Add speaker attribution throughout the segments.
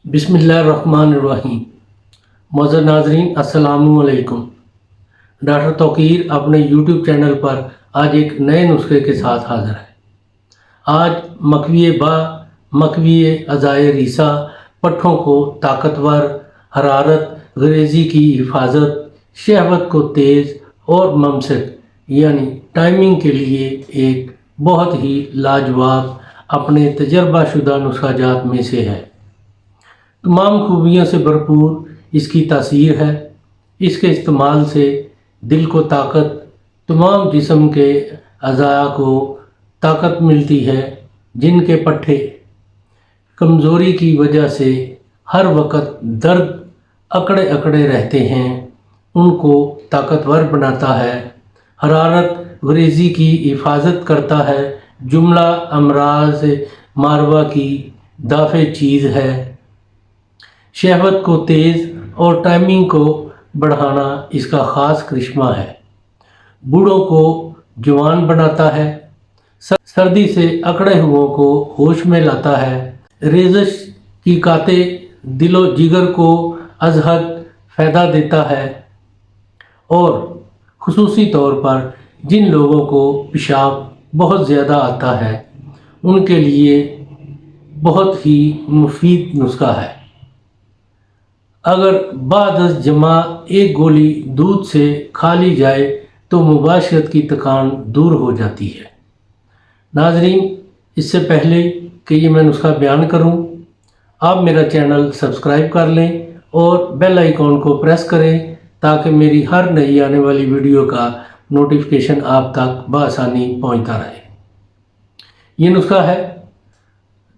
Speaker 1: बिस्मिल्लाहिर्रहमानिर्रहीम। मौजूद नाजरीन अस्सलामु अलैकुम। डॉक्टर तौकीर अपने यूट्यूब चैनल पर आज एक नए नुस्खे के साथ हाज़िर है। आज मकवी अज़ाए रीसा पट्ठों को ताकतवर, हरारत गरेज़ी की हिफाजत, शहवत को तेज़ और ममसक यानी टाइमिंग के लिए एक बहुत ही लाजवाब अपने तजर्बाशुदा नुस्खाजात में से है। तमाम खूबियों से भरपूर इसकी तासीर है। इसके इस्तेमाल से दिल को ताकत, तमाम जिस्म के अज़ा को ताकत मिलती है। जिनके पट्ठे कमज़ोरी की वजह से हर वक्त दर्द अकड़े अकड़े रहते हैं, उनको ताकतवर बनाता है। हरारत गरेज़ी की हिफाजत करता है। जुमला अमराज मारवा की दाफ़े चीज़ है। शहवत को तेज़ और टाइमिंग को बढ़ाना इसका ख़ास करिश्मा है। बूढ़ों को जवान बनाता है। सर्दी से अकड़े हुओं को होश में लाता है। रेज़श की काते दिलो जिगर को अज़हद फ़ायदा देता है। और ख़ुसूसी तौर पर जिन लोगों को पेशाब बहुत ज़्यादा आता है उनके लिए बहुत ही मुफीद नुस्खा है। अगर बाद जमा एक गोली दूध से खा ली जाए तो मुबाशरत की थकान दूर हो जाती है। नाजरीन, इससे पहले कि ये मैं नुस्खा बयान करूं, आप मेरा चैनल सब्सक्राइब कर लें और बेल आइकॉन को प्रेस करें ताकि मेरी हर नई आने वाली वीडियो का नोटिफिकेशन आप तक बआसानी पहुंचता रहे। ये नुस्खा है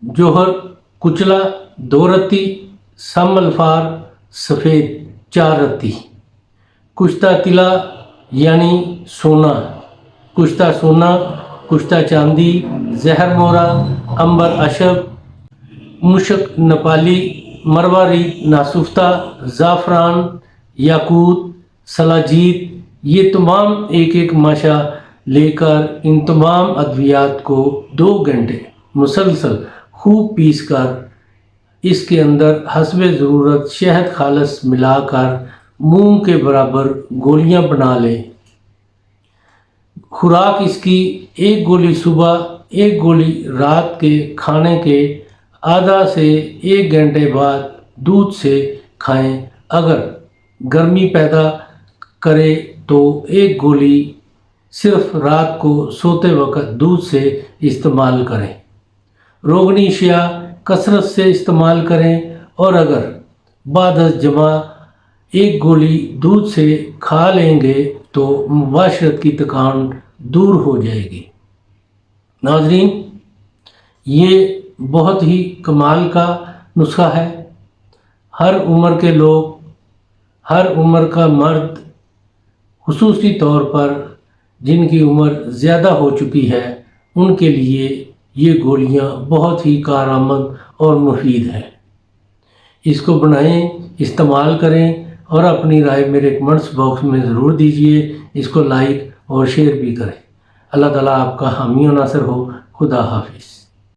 Speaker 1: जोहर कुचला 2 रत्ती, सम अल्फार सफ़ेद 4 रत्ती, कुश्ता तिला यानी सोना, कुश्ता सोना, कुश्ता चांदी, जहर मोरा, अंबर अशब, मुशक नेपाली, मरवारी नासुफ्ता, ज़ाफ़रान, याकूत, सलाजीत, ये तमाम एक एक माशा लेकर इन तमाम अद्वियात को 2 घंटे मुसलसल खूब पीस कर इसके अंदर हस्बे ज़रूरत शहद खालस मिलाकर मूंग के बराबर गोलियां बना लें। खुराक इसकी 1 गोली सुबह, 1 गोली रात के खाने के आधा से 1 घंटे बाद दूध से खाएं। अगर गर्मी पैदा करे तो 1 गोली सिर्फ रात को सोते वक्त दूध से इस्तेमाल करें। रोगनी अशिया कसरत से इस्तेमाल करें और अगर बाद जमा 1 गोली दूध से खा लेंगे तो मुबाशरत की थकान दूर हो जाएगी। नाजरीन, ये बहुत ही कमाल का नुस्खा है। हर उम्र के लोग, हर उम्र का मर्द, खुसूसी तौर पर जिनकी उम्र ज़्यादा हो चुकी है उनके लिए ये गोलियां बहुत ही कारआमद और मुफीद हैं। इसको बनाएं, इस्तेमाल करें और अपनी राय मेरे कमेंट्स बॉक्स में ज़रूर दीजिए। इसको लाइक और शेयर भी करें। अल्लाह ताला आपका हामी और नासिर हो। खुदा हाफिज़।